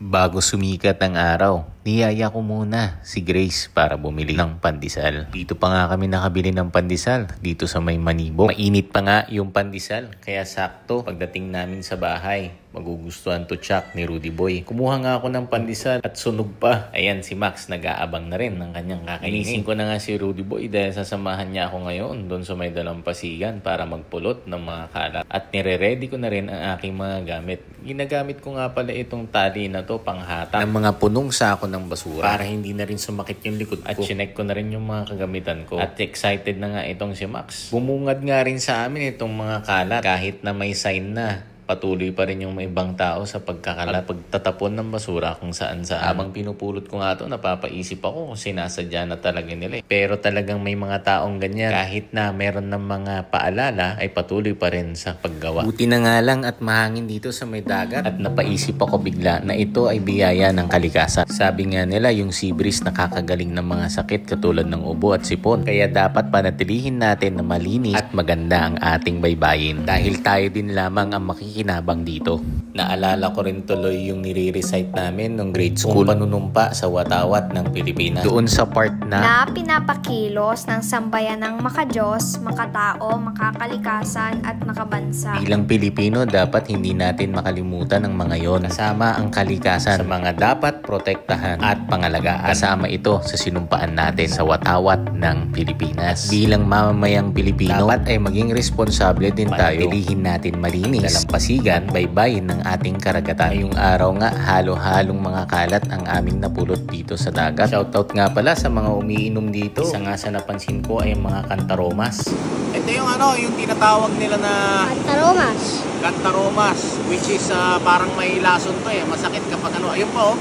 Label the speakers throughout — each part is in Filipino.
Speaker 1: Bago sumikat ang araw, niyaya ko muna si Grace para bumili ng pandesal. Dito pa nga kami nakabili ng pandesal dito sa may Manibok. Mainit pa nga yung pandesal, kaya sakto pagdating namin sa bahay. Magugustuhan to Chuck ni Rudy Boy. Kumuha nga ako ng pandesal at sunog pa. Ayan si Max nag-aabang na rin ng kanyang kakainin. Inising ko na nga si Rudy Boy dahil sasamahan niya ako ngayon doon sa may dalampasigan para magpulot ng mga kalat. At nire-ready ko na rin ang aking mga gamit. Ginagamit ko nga pala itong tali na to panghata ng mga punong sako ng basura para hindi na rin sumakit yung likod ko. At chinek ko na rin yung mga kagamitan ko. At excited na nga itong si Max. Bumungad nga rin sa amin itong mga kalat kahit na may sign na. Patuloy pa rin yung may ibang tao sa pagkakalat, pagtatapon ng basura kung saan saan. Habang pinupulot ko nga ito, napapaisip ako kung sinasadya na talaga nila. Pero talagang may mga taong ganyan. Kahit na meron ng mga paalala, ay patuloy pa rin sa paggawa. Buti na nga lang at mahangin dito sa may dagat. At napaisip ako bigla na ito ay biyaya ng kalikasan. Sabi nga nila yung sea breeze nakakagaling ng mga sakit katulad ng ubo at sipon. Kaya dapat panatilihin natin na malinis at maganda ang ating baybayin. Dahil tayo din lamang ang makikinabang dito. Naalala ko rin tuloy yung nire-recite namin nung grade school. Panunumpa sa watawat ng Pilipinas. Doon sa part na
Speaker 2: pinapakilos ng sambayan ng makadiyos, makatao, makakalikasan at makabansa.
Speaker 1: Bilang Pilipino, dapat hindi natin makalimutan ang mga yon. Kasama ang kalikasan sa mga dapat protektahan at pangalagaan. Kasama ito sa sinumpaan natin sa watawat ng Pilipinas. Bilang mamamayang Pilipino, dapat ay maging responsable din tayo. Pilihin natin malinis, dalampasigan, baybayin ng ating karagatan. Ngayong araw nga, halo-halong mga kalat ang aming napulot dito sa dagat. Shoutout nga pala sa mga umiinom dito. Isa nga sa napansin ko ay mga kantaromas. Ito yung yung tinatawag nila na
Speaker 2: Cantaromas.
Speaker 1: Cantaromas, which is parang may lason to masakit kapag ayun pa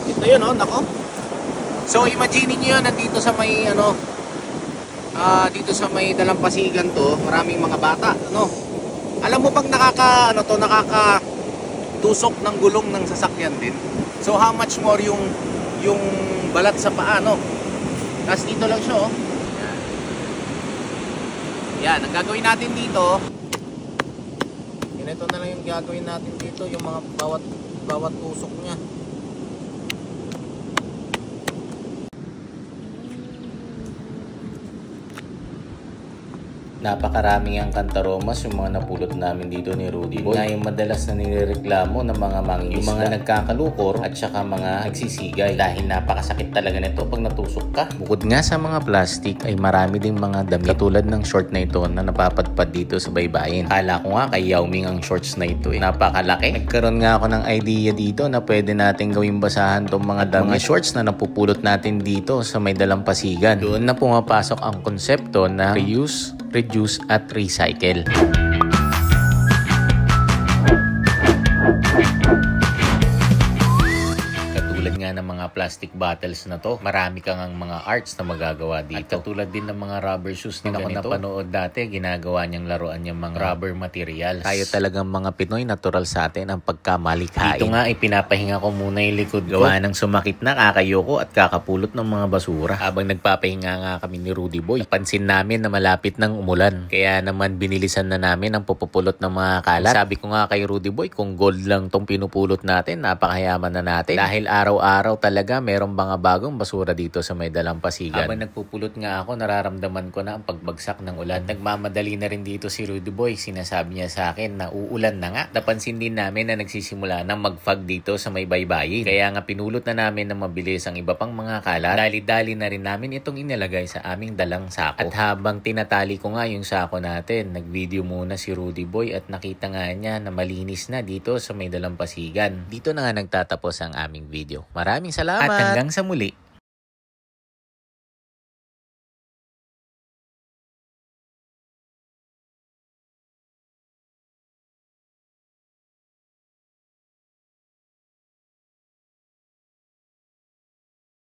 Speaker 1: ito yun nako. So imagine niyo yan, nandito sa may dito sa may dalampasigan to, maraming mga bata alam mo bang nakakatusok ng gulong ng sasakyan din. So how much more yung balat sa paa tapos dito lang siya yan ang gagawin natin dito. Ganito na lang yung gagawin natin dito, yung mga bawat tusok niya. Napakarami ang kantaromas yung mga napulot namin dito ni Rudy Boy. Nga yung madalas na nirereklamo ng mga mangingisda, yung mga nagkakalukor at saka mga nagsisigay. Dahil napakasakit talaga nito pag natusok ka. Bukod nga sa mga plastic ay marami ding mga damit katulad ng short na ito na napapadpad dito sa baybayin. Kala ko nga kay Yao Ming ang shorts na ito napakalaki. Nagkaroon nga ako ng idea dito na pwede natin gawing basahan tong mga damit, mga shorts na napupulot natin dito sa may dalampasigan. Doon na pumapasok ang konsepto na reuse, reduce at recycle. Katulad nga ng mga plastic bottles na to, marami kang ang mga arts na magagawa dito. At katulad din ng mga rubber shoes na ganito. Ako napanood dati, ginagawa niyang laruan yung mga rubber materials. Tayo talagang mga Pinoy, natural sa atin ang pagkamalikhain. Dito nga, ipinapahinga ko muna yung likod ko. Gawa ng sumakit na, kakayoko at kakapulot ng mga basura. Habang nagpapahinga nga kami ni Rudy Boy, napansin namin na malapit ng umulan. Kaya naman binilisan na namin ang pupupulot ng mga kalat. Sabi ko nga kay Rudy Boy, kung gold lang tong pinupulot natin, napakayaman na natin. Dahil araw-araw talaga merong mga bagong basura dito sa may dalampasigan. Habang nagpupulot nga ako, nararamdaman ko na ang pagbagsak ng ulan. Nagmamadali na rin dito si Rudy Boy. Sinasabi niya sa akin na uulan na nga. Napansin din namin na nagsisimula ng mag-fog dito sa may baybayin. Kaya nga pinulot na namin ng mabilis ang iba pang mga kalat. Dali-dali na rin namin itong inilagay sa aming dalang sako. At habang tinatali ko nga yung sako natin, nag-video muna si Rudy Boy at nakita nga niya na malinis na dito sa may dalampasigan. Dito na nga nagtatapos ang aming video. Maraming salamat! At hanggang sa muli!